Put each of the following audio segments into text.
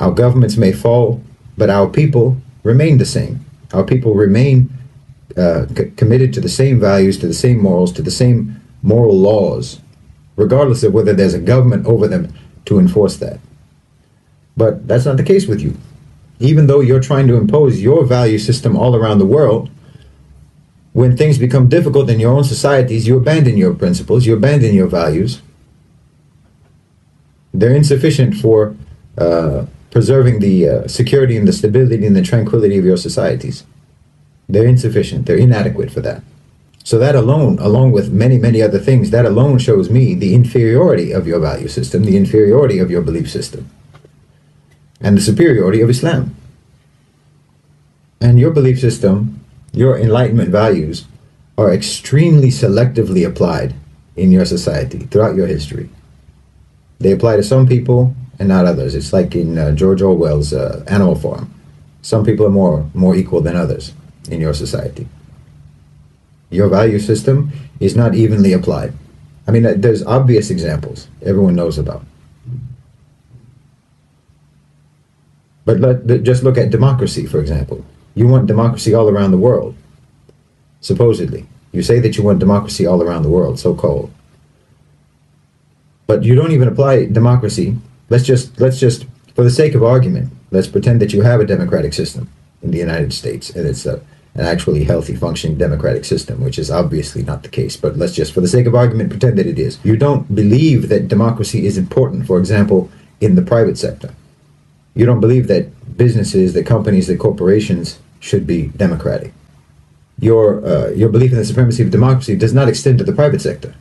Our governments may fall, but our people remain the same. Our people remain committed to the same values, to the same morals, to the same moral laws, regardless of whether there's a government over them to enforce that. But that's not the case with you. Even though you're trying to impose your value system all around the world, when things become difficult in your own societies, you abandon your principles, you abandon your values. They're insufficient for preserving the security and the stability and the tranquility of your societies. They're insufficient. They're inadequate for that. So that alone, along with many, many other things, that alone shows me the inferiority of your value system, the inferiority of your belief system, and the superiority of Islam. And your belief system, your enlightenment values, are extremely selectively applied in your society throughout your history. They apply to some people and not others. It's like in George Orwell's Animal Farm. Some people are more equal than others in your society. Your value system is not evenly applied. I mean, there's obvious examples everyone knows about. But just look at democracy, for example. You want democracy all around the world, supposedly. You say that you want democracy all around the world, so-called. But you don't even apply democracy. Let's just, for the sake of argument, let's pretend that you have a democratic system in the United States, and it's an actually healthy, functioning democratic system, which is obviously not the case. But let's just, for the sake of argument, pretend that it is. You don't believe that democracy is important, for example, in the private sector. You don't believe that businesses, that companies, that corporations should be democratic. Your belief in the supremacy of democracy does not extend to the private sector.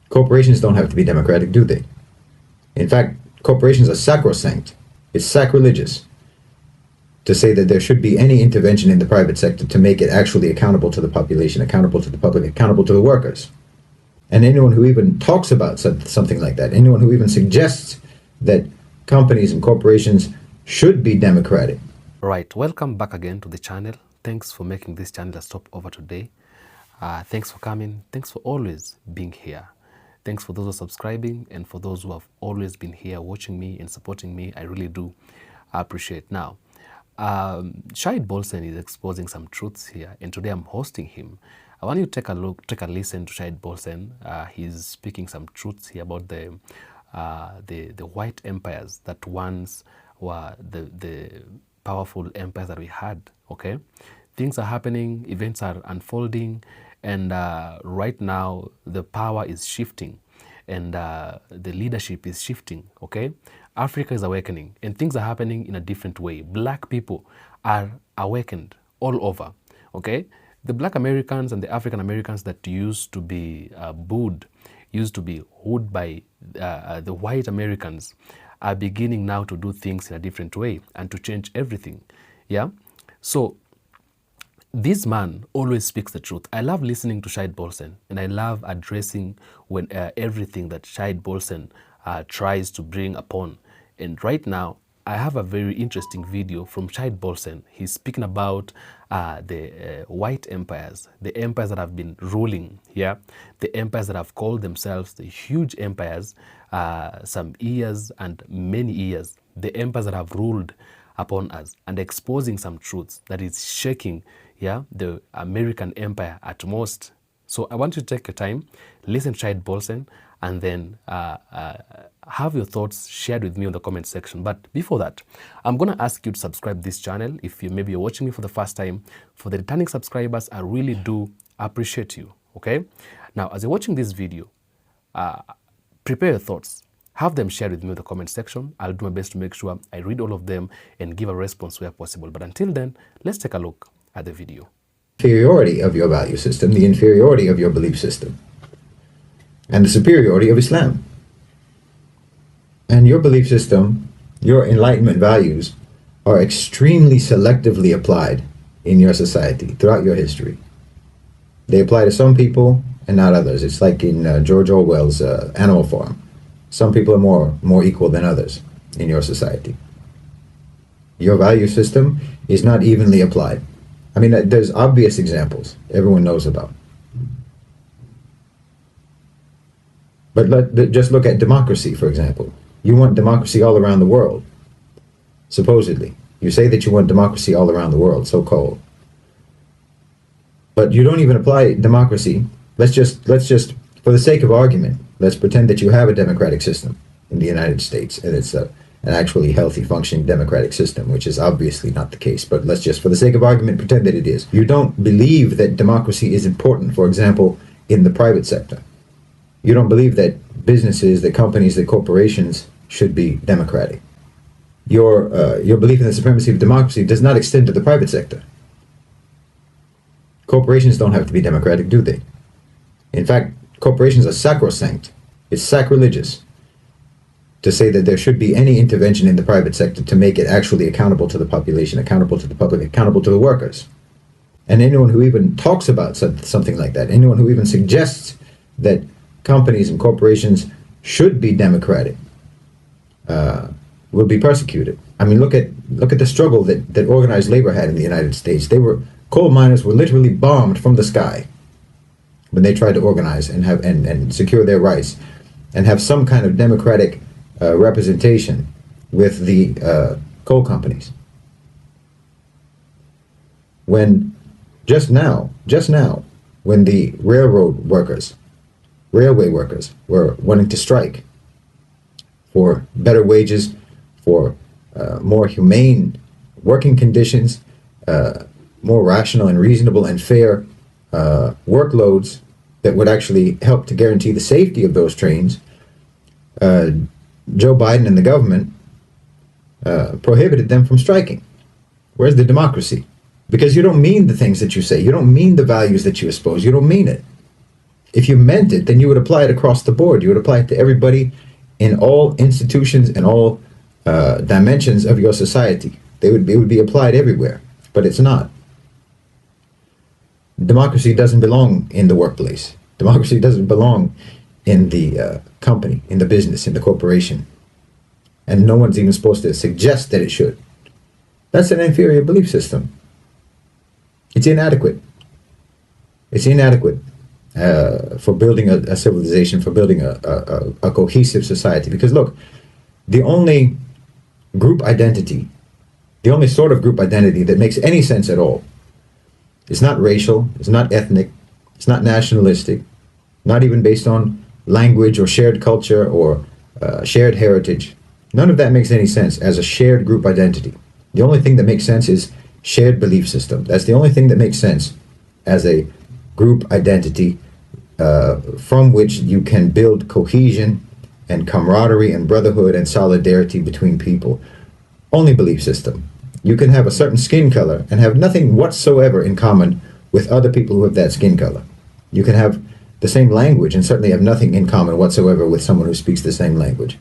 Corporations don't have to be democratic, do they? In fact, corporations are sacrosanct. It's sacrilegious to say that there should be any intervention in the private sector to make it actually accountable to the population, accountable to the public, accountable to the workers. And anyone who even talks about something like that, anyone who even suggests that companies and corporations should be democratic. Right, welcome back again to the channel. Thanks for making this channel a stopover today. Thanks for coming. Thanks for always being here. Thanks for those who are subscribing and for those who have always been here watching me and supporting me. I really do appreciate. Now, Shahid BOLSEN is exposing some truths here, and today I'm hosting him. I want you to take a listen to Shahid BOLSEN. He's speaking some truths here about the white empires that once were the powerful empires that we had. Okay, things are happening, events are unfolding, and right now the power is shifting and the leadership is shifting. Okay, Africa is awakening and things are happening in a different way. Black people are awakened all over. Okay, the Black Americans and the African Americans that used to be booed, used to be hooed by the white Americans, are beginning now to do things in a different way and to change everything. Yeah, so this man always speaks the truth. I love listening to Shahid BOLSEN, and I love addressing everything that Shahid BOLSEN tries to bring upon. And right now, I have a very interesting video from Shahid BOLSEN. He's speaking about the white empires, the empires that have been ruling, yeah, the empires that have called themselves the huge empires, some years and many years, the empires that have ruled upon us, and exposing some truths that is shaking, yeah, the American empire at most. So I want you to take your time, listen to Shahid BOLSEN, and then have your thoughts shared with me in the comment section. But before that, I'm going to ask you to subscribe this channel. If maybe you're watching me for the first time, for the returning subscribers, I really do appreciate you. Okay, now as you're watching this video, prepare your thoughts. Have them shared with me in the comment section. I'll do my best to make sure I read all of them and give a response where possible. But until then, let's take a look at the video. Inferiority of your value system, the inferiority of your belief system, and the superiority of Islam. And your belief system, your enlightenment values, are extremely selectively applied in your society throughout your history. They apply to some people and not others. It's like in George Orwell's Animal Farm. Some people are more equal than others in your society. Your value system is not evenly applied. I mean, there's obvious examples everyone knows about. But just look at democracy, for example. You want democracy all around the world, supposedly. You say that you want democracy all around the world, so-called. But you don't even apply democracy. Let's just, for the sake of argument, let's pretend that you have a democratic system in the United States, and it's an actually healthy, functioning democratic system, which is obviously not the case. But let's just, for the sake of argument, pretend that it is. You don't believe that democracy is important, for example, in the private sector. You don't believe that businesses, that companies, that corporations should be democratic. Your belief in the supremacy of democracy does not extend to the private sector. Corporations don't have to be democratic, do they? In fact, corporations are sacrosanct. It's sacrilegious to say that there should be any intervention in the private sector to make it actually accountable to the population, accountable to the public, accountable to the workers. And anyone who even talks about something like that, anyone who even suggests that companies and corporations should be democratic, will be persecuted. I mean, look at the struggle that organized labor had in the United States. Coal miners were literally bombed from the sky when they tried to organize and have and secure their rights and have some kind of democratic representation with the coal companies. When just now, when the railway workers were wanting to strike for better wages, for more humane working conditions, more rational and reasonable and fair workloads that would actually help to guarantee the safety of those trains, Joe Biden and the government prohibited them from striking. Where's the democracy? Because you don't mean the things that you say. You don't mean the values that you espouse. You don't mean it. If you meant it, then you would apply it across the board. You would apply it to everybody in all institutions and all dimensions of your society. It would be applied everywhere, but it's not. Democracy doesn't belong in the workplace. Democracy doesn't belong in the company, in the business, in the corporation. And no one's even supposed to suggest that it should. That's an inferior belief system. It's inadequate. It's inadequate for building a civilization, for building a cohesive society. Because look, the only group identity, the only sort of group identity that makes any sense at all, it's not racial, it's not ethnic, it's not nationalistic, not even based on language or shared culture or shared heritage. None of that makes any sense as a shared group identity. The only thing that makes sense is shared belief system. That's the only thing that makes sense as a group identity from which you can build cohesion and camaraderie and brotherhood and solidarity between people. Only belief system. You can have a certain skin color and have nothing whatsoever in common with other people who have that skin color. You can have the same language and certainly have nothing in common whatsoever with someone who speaks the same language.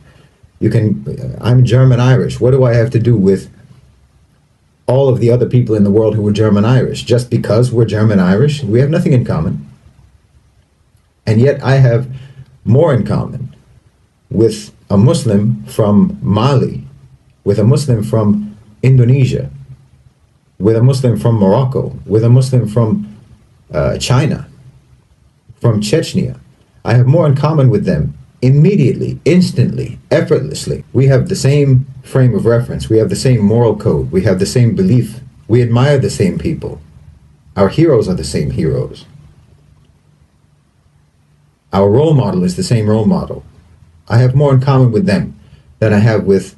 You can, I'm German Irish. What do I have to do with all of the other people in the world who were German Irish? Just because we're German Irish, we have nothing in common. And yet I have more in common with a Muslim from Mali, with a Muslim from Indonesia, with a Muslim from Morocco, with a Muslim from China, from Chechnya. I have more in common with them immediately, instantly, effortlessly. We have the same frame of reference. We have the same moral code. We have the same belief. We admire the same people. Our heroes are the same heroes. Our role model is the same role model. I have more in common with them than I have with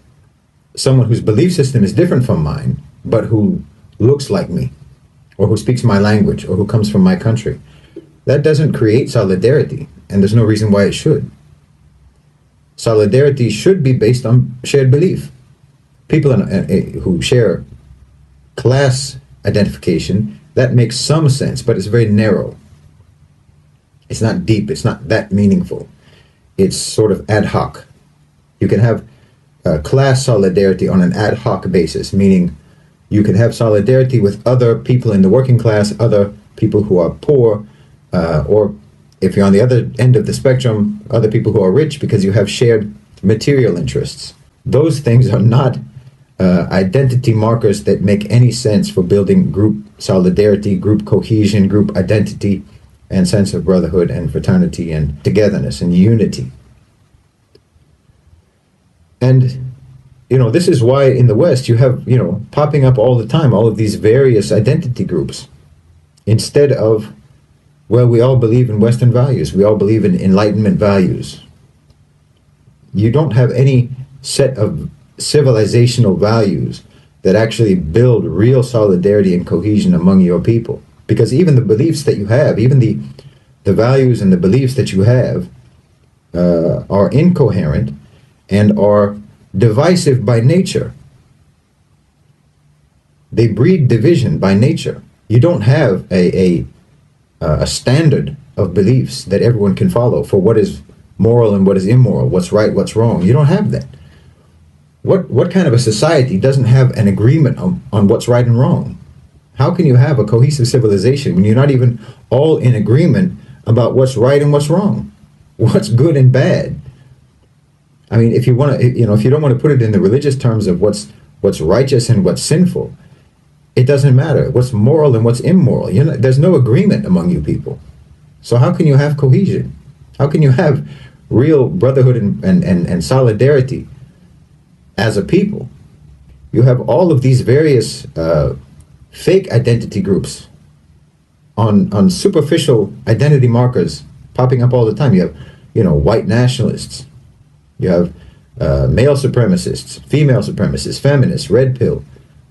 someone whose belief system is different from mine, but who looks like me, or who speaks my language, or who comes from my country. That doesn't create solidarity, and there's no reason why it should. Solidarity should be based on shared belief. People who share class identification, that makes some sense, but it's very narrow. It's not deep, it's not that meaningful. It's sort of ad hoc. You can have class solidarity on an ad hoc basis, meaning you can have solidarity with other people in the working class, other people who are poor, or if you're on the other end of the spectrum, other people who are rich, because you have shared material interests. Those things are not identity markers that make any sense for building group solidarity, group cohesion, group identity, and sense of brotherhood and fraternity and togetherness and unity. And, this is why in the West you have, popping up all the time, all of these various identity groups, instead of, well, we all believe in Western values. We all believe in Enlightenment values. You don't have any set of civilizational values that actually build real solidarity and cohesion among your people. Because even the beliefs that you have, even the values and the beliefs that you have are incoherent and are divisive by nature. They breed division by nature. You don't have a standard of beliefs that everyone can follow for what is moral and what is immoral, what's right, what's wrong. You don't have that. What kind of a society doesn't have an agreement on what's right and wrong? How can you have a cohesive civilization when you're not even all in agreement about what's right and what's wrong, what's good and bad? I mean, if you want to, if you don't want to put it in the religious terms of what's righteous and what's sinful, it doesn't matter. What's moral and what's immoral? There's no agreement among you people. So how can you have cohesion? How can you have real brotherhood and solidarity as a people? You have all of these various fake identity groups on superficial identity markers popping up all the time. You have, white nationalists. You have male supremacists, female supremacists, feminists, red pill,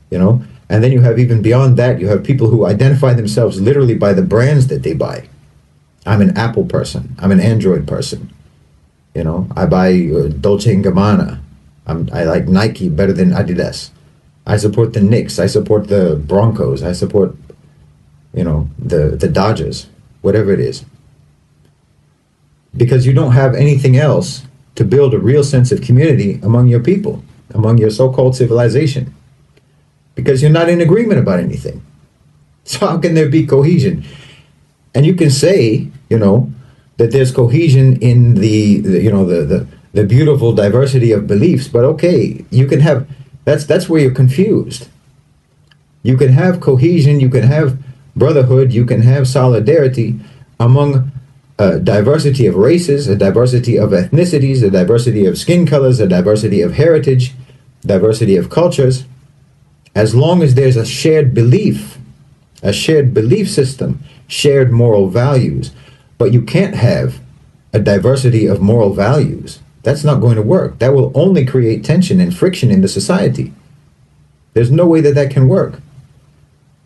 and then you have, even beyond that, you have people who identify themselves literally by the brands that they buy. I'm an Apple person. I'm an Android person. I buy Dolce & Gabbana. I like Nike better than Adidas. I support the Knicks. I support the Broncos. I support, the Dodgers, whatever it is. Because you don't have anything else to build a real sense of community among your people, among your so-called civilization. Because you're not in agreement about anything. So how can there be cohesion? And you can say, that there's cohesion in the beautiful diversity of beliefs, but okay, you can have, that's where you're confused. You can have cohesion, you can have brotherhood, you can have solidarity among a diversity of races, a diversity of ethnicities, a diversity of skin colors, a diversity of heritage, diversity of cultures, as long as there's a shared belief system, shared moral values. But you can't have a diversity of moral values. That's not going to work. That will only create tension and friction in the society. There's no way that can work.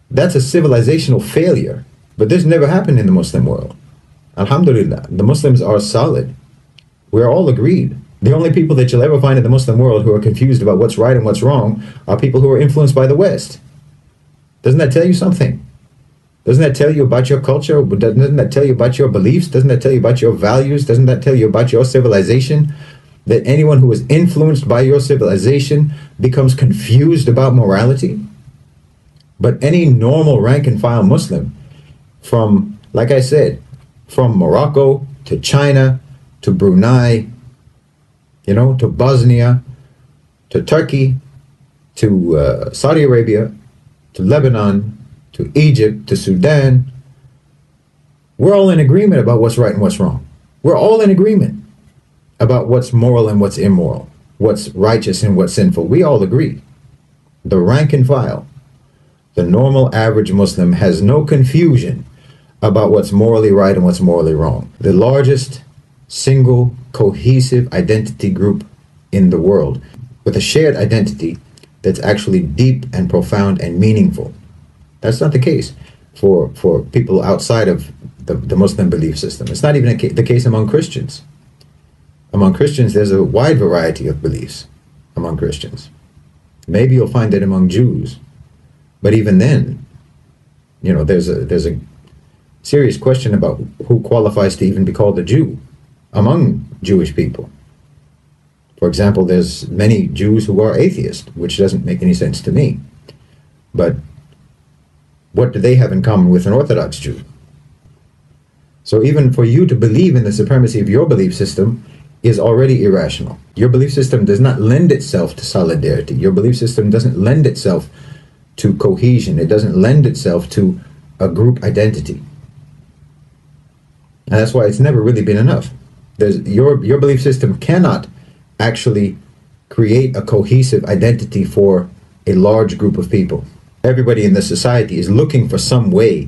That's a civilizational failure. But this never happened in the Muslim world. Alhamdulillah, the Muslims are solid. We're all agreed. The only people that you'll ever find in the Muslim world who are confused about what's right and what's wrong are people who are influenced by the West. Doesn't that tell you something? Doesn't that tell you about your culture? Doesn't that tell you about your beliefs? Doesn't that tell you about your values? Doesn't that tell you about your civilization? That anyone who is influenced by your civilization becomes confused about morality? But any normal rank and file Muslim, from, like I said, from Morocco to China to Brunei, to Bosnia, to Turkey, to Saudi Arabia, to Lebanon, to Egypt, to Sudan, we're all in agreement about what's right and what's wrong. We're all in agreement about what's moral and what's immoral, what's righteous and what's sinful. We all agree. The rank and file, the normal average Muslim has no confusion about what's morally right and what's morally wrong. The largest single cohesive identity group in the world, with a shared identity that's actually deep and profound and meaningful. That's not the case for people outside of the Muslim belief system. It's not even the case among Christians. Among Christians, there's a wide variety of beliefs among Christians. Maybe you'll find it among Jews. But even then, there's a serious question about who qualifies to even be called a Jew among Jewish people. For example, there's many Jews who are atheists, which doesn't make any sense to me. But what do they have in common with an Orthodox Jew? So even for you to believe in the supremacy of your belief system is already irrational. Your belief system does not lend itself to solidarity. Your belief system doesn't lend itself to cohesion. It doesn't lend itself to a group identity. And that's why it's never really been enough. Your belief system cannot actually create a cohesive identity for a large group of people. Everybody in the society is looking for some way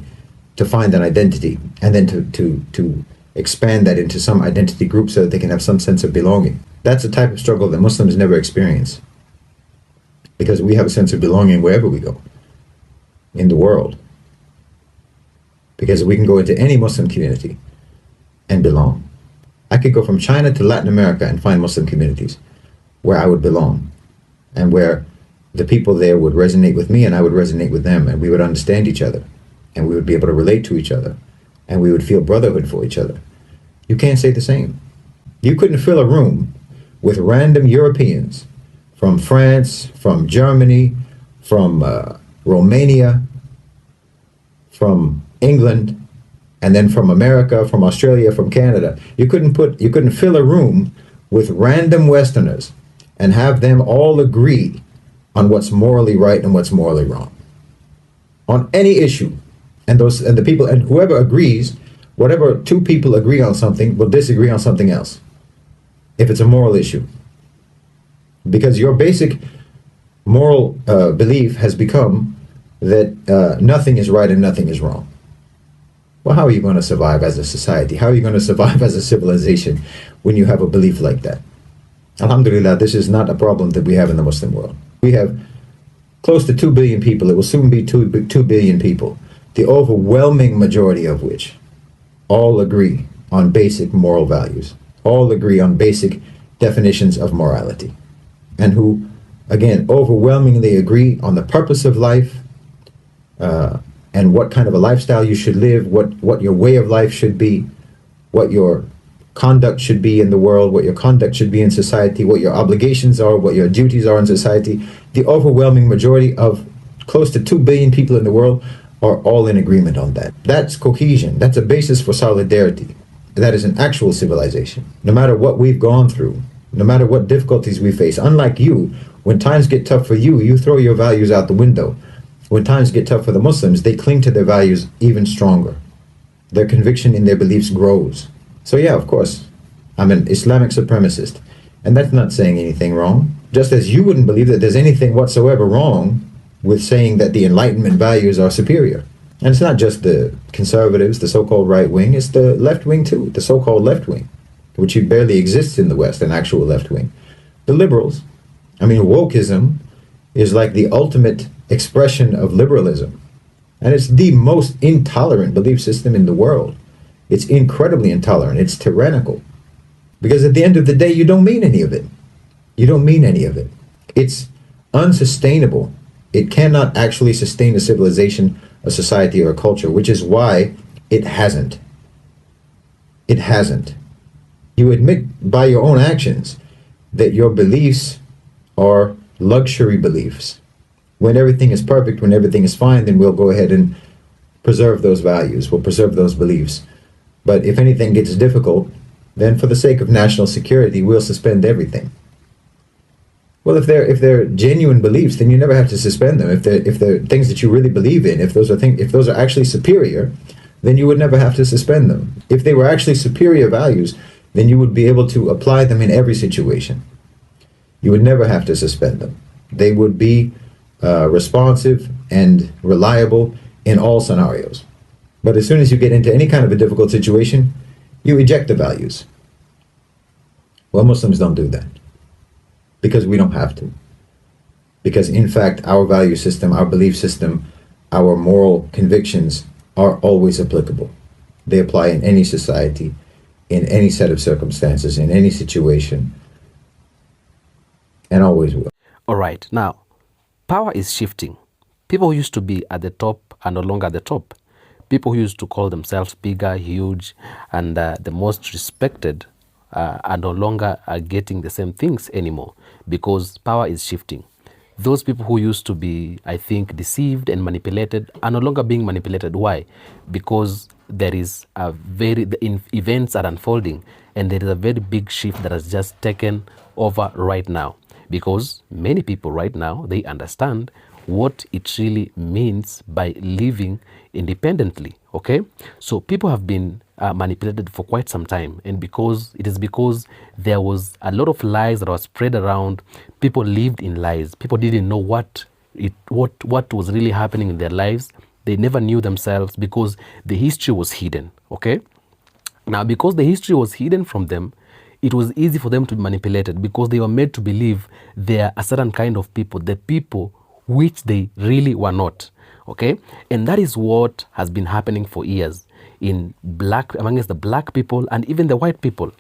to find an identity and then to expand that into some identity group so that they can have some sense of belonging. That's a type of struggle that Muslims never experience, because we have a sense of belonging wherever we go in the world, because we can go into any Muslim community and belong. I could go from China to Latin America and find Muslim communities where I would belong and where the people there would resonate with me and I would resonate with them, and we would understand each other and we would be able to relate to each other and we would feel brotherhood for each other. You can't say the same. You couldn't fill a room with random Europeans from France, from Germany, from Romania, from England, and then from America, from Australia, from Canada. You couldn't fill a room with random Westerners and have them all agree on what's morally right and what's morally wrong on any issue. And the people, and whoever agrees, whatever two people agree on something will disagree on something else if it's a moral issue, because your basic moral belief has become that nothing is right and nothing is wrong. Well, how are you going to survive as a society? How are you going to survive as a civilization when you have a belief like that? Alhamdulillah, this is not a problem that we have in the Muslim world. We have close to 2 billion people. It will soon be 2 billion people, the overwhelming majority of which all agree on basic moral values, all agree on basic definitions of morality, and who, again, overwhelmingly agree on the purpose of life, and what kind of a lifestyle you should live, what your way of life should be, what your conduct should be in the world, what your conduct should be in society, what your obligations are, what your duties are in society. The overwhelming majority of close to 2 billion people in the world are all in agreement on that. That's cohesion. That's a basis for solidarity. That is an actual civilization. No matter what we've gone through, no matter what difficulties we face, unlike you, when times get tough for you, you throw your values out the window. When times get tough for the Muslims, they cling to their values even stronger. Their conviction in their beliefs grows. So yeah, of course, I'm an Islamic supremacist, and that's not saying anything wrong. Just as you wouldn't believe that there's anything whatsoever wrong with saying that the Enlightenment values are superior. And it's not just the conservatives, the so-called right wing, it's the left wing too, the so-called left wing, which barely exists in the West, an actual left wing. The liberals, I mean, wokeism is like the ultimate expression of liberalism. And it's the most intolerant belief system in the world. It's incredibly intolerant. It's tyrannical. Because at the end of the day, you don't mean any of it. You don't mean any of it. It's unsustainable. It cannot actually sustain a civilization, a society, or a culture, which is why it hasn't. It hasn't. You admit by your own actions that your beliefs are luxury beliefs. When everything is perfect, when everything is fine, then we'll go ahead and preserve those values. We'll preserve those beliefs. But if anything gets difficult, then for the sake of national security, we'll suspend everything. Well, if they're genuine beliefs, then you never have to suspend them. If they're things that you really believe in, if those are actually superior, then you would never have to suspend them. If they were actually superior values, then you would be able to apply them in every situation. You would never have to suspend them. They would be responsive and reliable in all scenarios. But as soon as you get into any kind of a difficult situation, you eject the values. Well, Muslims don't do that, because we don't have to. Because in fact, our value system, our belief system, our moral convictions are always applicable. They apply in any society, in any set of circumstances, in any situation, and always will. All right, now, power is shifting. People who used to be at the top are no longer at the top. People who used to call themselves bigger, huge, and the most respected are no longer getting the same things anymore, because power is shifting. Those people who used to be, I think, deceived and manipulated are no longer being manipulated. Why? Because there is events are unfolding, and there is a very big shift that has just taken over right now. because many people right now, they understand what it really means by living independently. Okay, so people have been manipulated for quite some time, and because there was a lot of lies that were spread around. People lived in lies. People didn't know what was really happening in their lives. They never knew themselves because the history was hidden. Okay, now because the history was hidden from them, it was easy for them to be manipulated because they were made to believe they are a certain kind of people, the people which they really were not. Okay, and that is what has been happening for years amongst the black people and even the white people,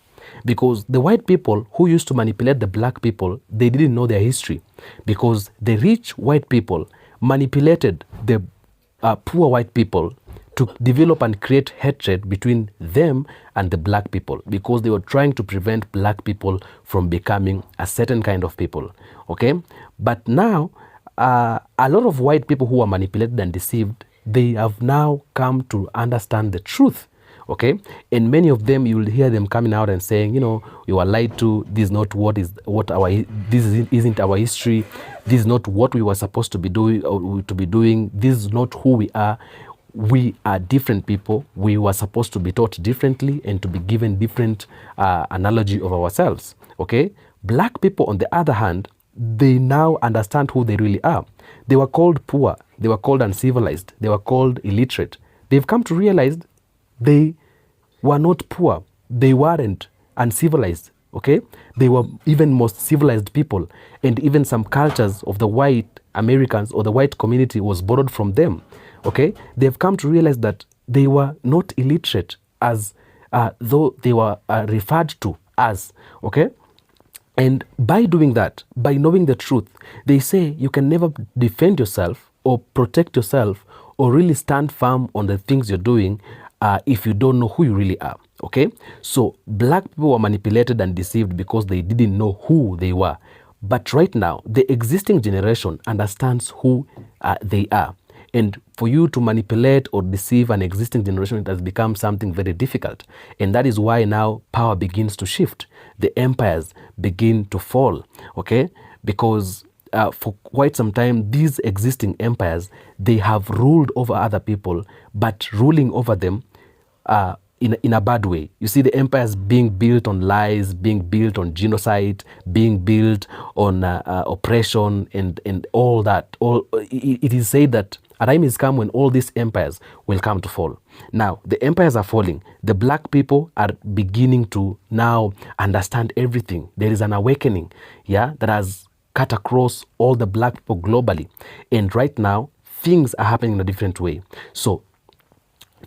because the white people who used to manipulate the black people, they didn't know their history, because the rich white people manipulated the poor white people to develop and create hatred between them and the black people, because they were trying to prevent black people from becoming a certain kind of people. Okay, but now a lot of white people who are manipulated and deceived, they have now come to understand the truth. Okay, and many of them, you will hear them coming out and saying, you are lied to. This is not isn't our history. This is not what we were supposed to be doing. This is not who we are. We are different people. We were supposed to be taught differently and to be given different analogy of ourselves. Okay, black people, on the other hand, they now understand who they really are. They were called poor. They were called uncivilized. They were called illiterate. They've come to realize they were not poor. They weren't uncivilized. Okay, they were even most civilized people, and even some cultures of the white Americans or the white community was borrowed from them. Okay, they've come to realize that they were not illiterate as though they were referred to as. Okay, and by doing that, by knowing the truth, they say you can never defend yourself or protect yourself or really stand firm on the things you're doing if you don't know who you really are. Okay, so black people were manipulated and deceived because they didn't know who they were. But right now, the existing generation understands who they are. And for you to manipulate or deceive an existing generation, it has become something very difficult. And that is why now power begins to shift. The empires begin to fall, okay? Because for quite some time, these existing empires, they have ruled over other people, but ruling over them in a bad way. You see the empires being built on lies, being built on genocide, being built on oppression and all that. It is said that a time is come when all these empires will come to fall. Now, the empires are falling. The black people are beginning to now understand everything. There is an awakening, that has cut across all the black people globally. And right now, things are happening in a different way. So,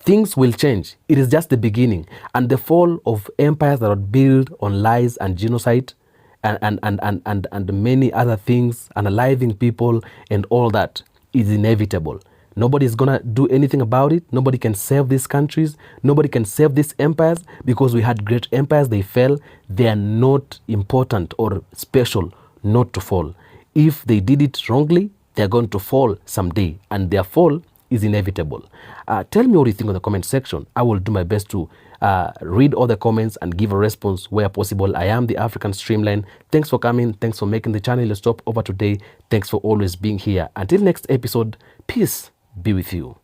things will change. It is just the beginning. And the fall of empires that are built on lies and genocide and many other things, unaliving people and all that, is inevitable. Nobody is going to do anything about it. Nobody can save these countries. Nobody can save these empires, because we had great empires. They fell. They are not important or special not to fall. If they did it wrongly, they're going to fall someday, and their fall is inevitable. Tell me what you think in the comment section. I will do my best to read all the comments and give a response where possible. I am the African Streamline. Thanks for coming. Thanks for making the channel a stop over today. Thanks for always being here. Until next episode, peace be with you.